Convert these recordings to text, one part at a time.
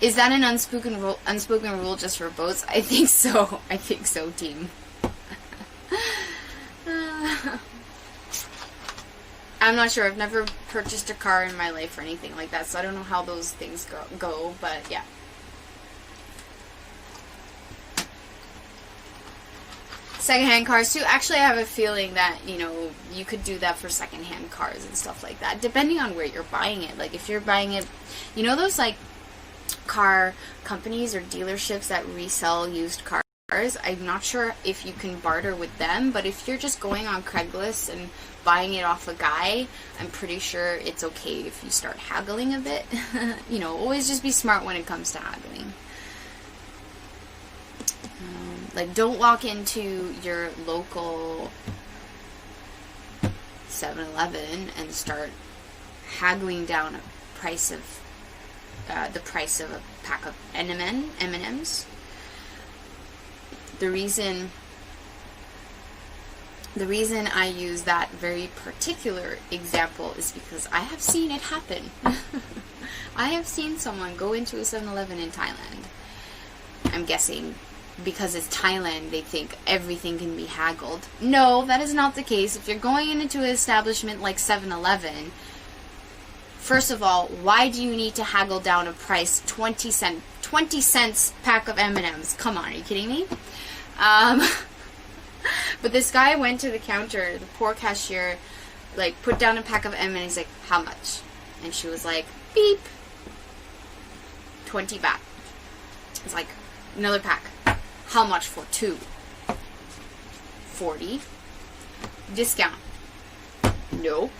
Is that an unspoken rule just for boats? I think so. I think so, team. I'm not sure. I've never purchased a car in my life or anything like that, so I don't know how those things go, but yeah. Secondhand cars too. Actually, I have a feeling that, you know, you could do that for secondhand cars and stuff like that, depending on where you're buying it. Like, if you're buying it, you know, those, like, car companies or dealerships that resell used cars, I'm not sure if you can barter with them, but if you're just going on Craigslist and buying it off a guy, I'm pretty sure it's okay if you start haggling a bit. You know, always just be smart when it comes to haggling. Like, don't walk into your local 7-Eleven and start haggling down a price of the price of a pack of M&Ms. The reason I use that very particular example is because I have seen it happen. I have seen someone go into a 7-Eleven in Thailand. I'm guessing because it's Thailand, they think everything can be haggled. No, that is not the case. If you're going into an establishment like 7-Eleven, first of all, why do you need to haggle down a price 20 cents pack of M&Ms? Come on, are you kidding me? But this guy went to the counter, the poor cashier, like, put down a pack of M&Ms, he's like, how much? And she was like, beep, 20 baht. It's like, another pack. How much for 2? 40. Discount. No.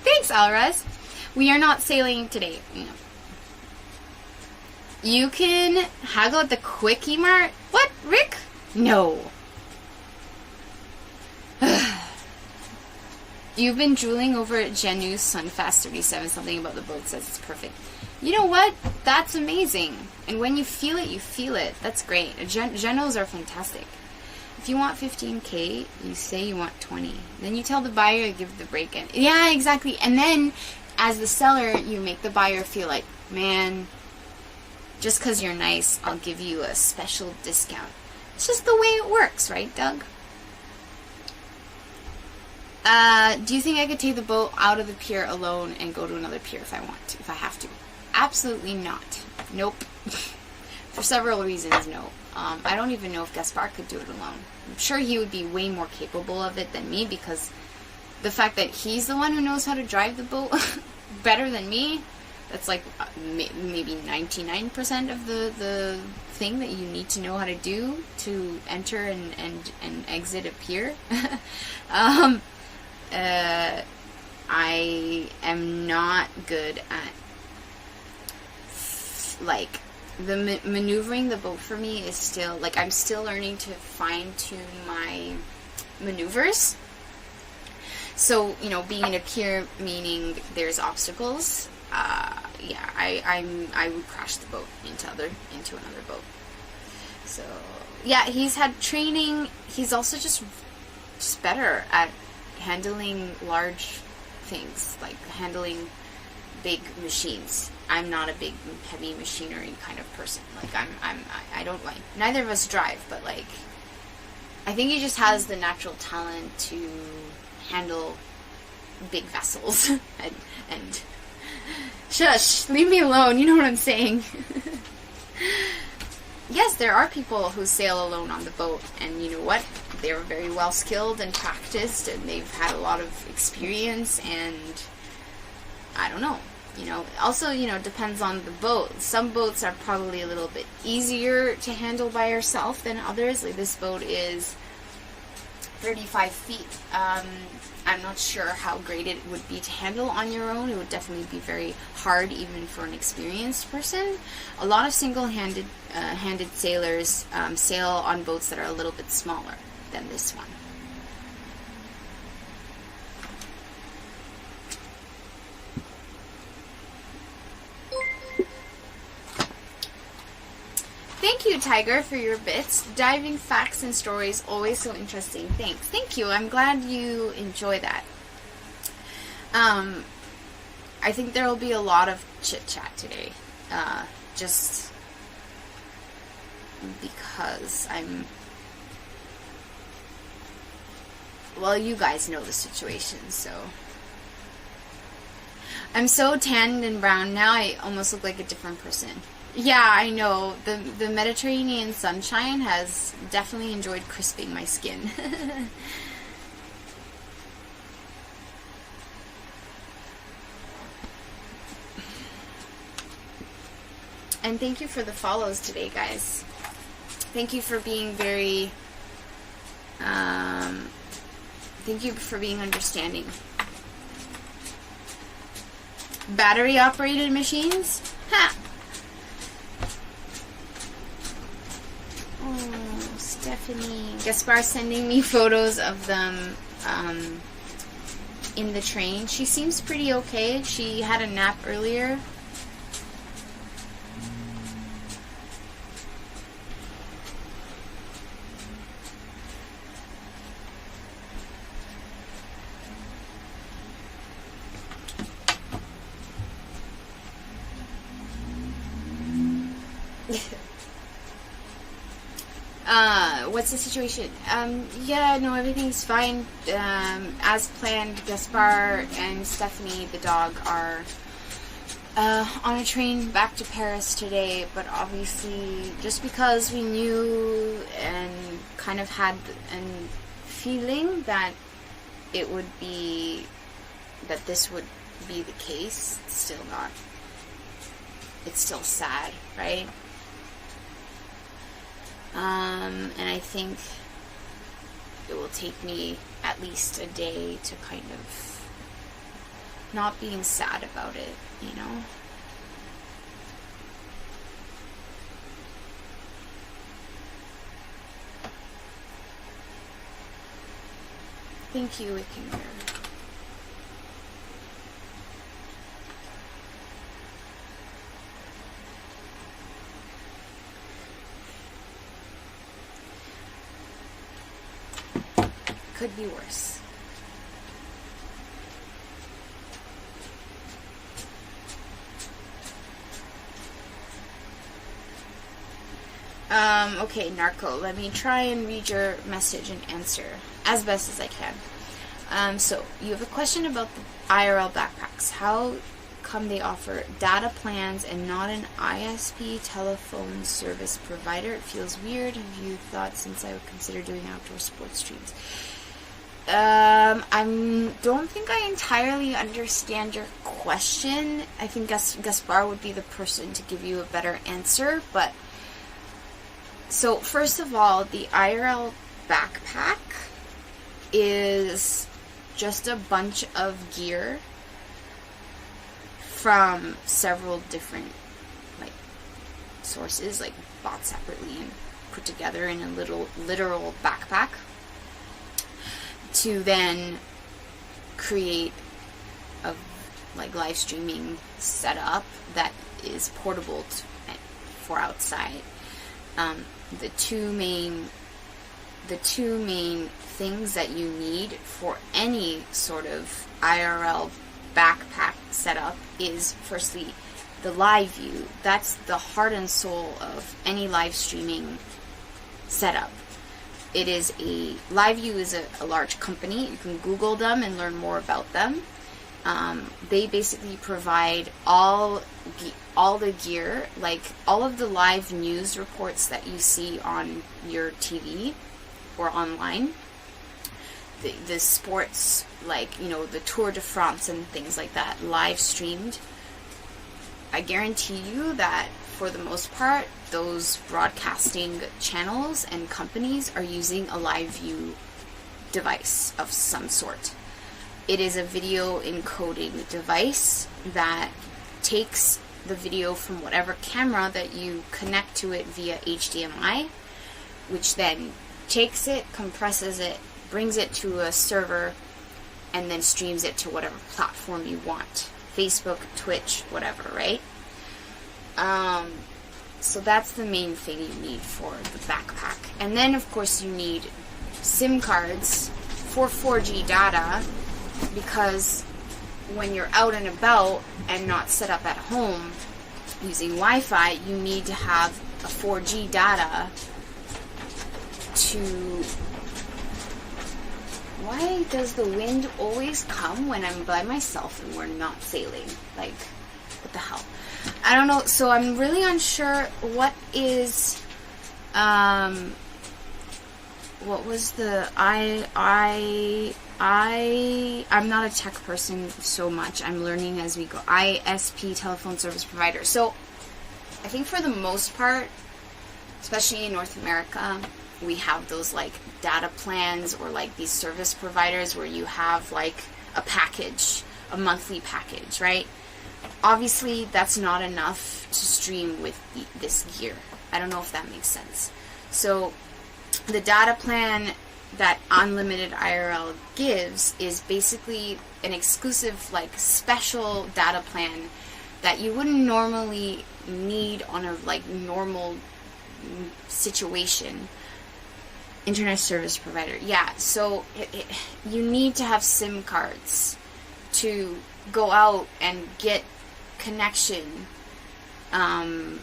Thanks, Alres. We are not sailing today. No. You can haggle at the Quickie Mart? What, Rick? No. You've been drooling over Janu's Sunfast 37. Something about the boat says it's perfect. You know what? That's amazing. And when you feel it, you feel it. That's great. Genos are fantastic. If you want 15K, you say you want 20. Then you tell the buyer to give the break-in. Yeah, exactly. And then, as the seller, you make the buyer feel like, man, just because you're nice, I'll give you a special discount. It's just the way it works, right, Doug? Do you think I could take the boat out of the pier alone and go to another pier if I want to, if I have to? Absolutely not. Nope. For several reasons, no. I don't even know if Gaspar could do it alone. I'm sure he would be way more capable of it than me, because the fact that he's the one who knows how to drive the boat better than me, that's like maybe 99% of the thing that you need to know how to do to enter and exit a pier. I am not good at, like, the maneuvering the boat for me is still, like, I'm still learning to fine-tune my maneuvers. So, you know, being in a pier, meaning there's obstacles, yeah, I would crash the boat into another boat. So, yeah, he's had training. He's also just better at handling large things, like handling big machines. I'm not a big heavy machinery kind of person. Like, I don't, like, neither of us drive, but, like, I think he just has the natural talent to handle big vessels and shush, leave me alone, you know what I'm saying. Yes, there are people who sail alone on the boat, and you know what? They're very well skilled and practiced, and they've had a lot of experience, and I don't know. You know, also, you know, depends on the boat. Some boats are probably a little bit easier to handle by yourself than others. Like, this boat is 35 feet. I'm not sure how great it would be to handle on your own. It would definitely be very hard even for an experienced person. A lot of single-handed handed sailors sail on boats that are a little bit smaller than this one. Thank you, Tiger, for your bits. Diving facts and stories, always so interesting. Thanks. Thank you. I'm glad you enjoy that. I think there will be a lot of chit-chat today. Just because well, you guys know the situation, so. I'm so tanned and brown now, I almost look like a different person. Yeah, I know. The Mediterranean sunshine has definitely enjoyed crisping my skin. And thank you for the follows today, guys. Thank you for being very, thank you for being understanding. Battery operated machines? Ha! Oh, Stephanie. Gaspar sending me photos of them in the train. She seems pretty okay. She had a nap earlier. What's the situation? Yeah, no, everything's fine. As planned, Gaspar and Stephanie, the dog, are on a train back to Paris today, but obviously, just because we knew and kind of had a feeling that it would be, that this would be the case, it's still not. It's still sad, right? And I think it will take me at least a day to kind of not being sad about it, you know? Thank you, Wickinger. Could be worse. Okay, Narco, let me try and read your message and answer as best as I can. So, you have a question about the IRL backpacks. How come they offer data plans and not an ISP telephone service provider? It feels weird. Have you thought since I would consider doing outdoor sports streams? I don't think I entirely understand your question. I think Gaspar would be the person to give you a better answer, but so first of all, the IRL backpack is just a bunch of gear from several different sources, bought separately and put together in a literal backpack, to then create a live streaming setup that is portable for outside. The two main things that you need for any sort of IRL backpack setup is, firstly, the live view. That's the heart and soul of any live streaming setup. It is LiveView is a large company. You can Google them and learn more about them. They basically provide all the gear, all of the live news reports that you see on your TV or online. The sports, the Tour de France and things like that, live streamed. I guarantee you that for the most part, those broadcasting channels and companies are using a LiveView device of some sort. It is a video encoding device that takes the video from whatever camera that you connect to it via HDMI, which then takes it, compresses it, brings it to a server, and then streams it to whatever platform you want. Facebook, Twitch, whatever, right? So that's the main thing you need for the backpack. And then, of course, you need SIM cards for 4G data, because when you're out and about and not set up at home using Wi-Fi, you need to have a 4G data to... Why does the wind always come when I'm by myself and we're not sailing? Like, what the hell? I don't know. So I'm really unsure what is... what was the... I'm not a tech person so much. I'm learning as we go. ISP, telephone service provider. So I think for the most part, especially in North America, we have those like data plans or like these service providers where you have like a package, a monthly package, right? Obviously, that's not enough to stream with this gear. I don't know if that makes sense. So the data plan that Unlimited IRL gives is basically an exclusive, like, special data plan that you wouldn't normally need on a, like, normal situation. Internet service provider. Yeah, so you need to have SIM cards to go out and get connection. And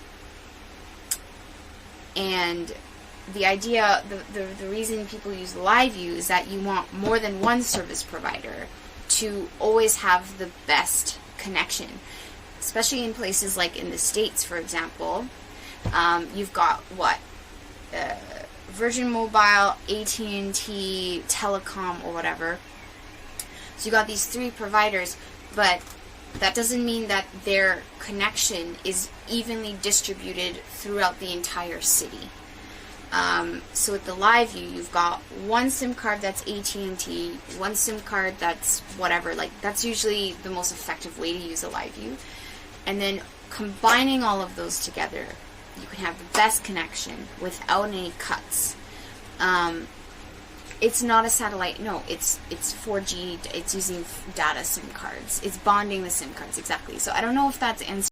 the idea, the reason people use LiveU is that you want more than one service provider to always have the best connection. Especially in places like in the States, for example. You've got, what? Virgin Mobile, AT&T, Telecom, or whatever. So you got these three providers, but that doesn't mean that their connection is evenly distributed throughout the entire city. So with the LiveU, you've got one SIM card that's AT&T, one SIM card that's whatever. Like, that's usually the most effective way to use a LiveU. And then combining all of those together, you can have the best connection without any cuts. It's not a satellite. No, it's 4G. It's using data SIM cards. It's bonding the SIM cards, exactly. So I don't know if that's answering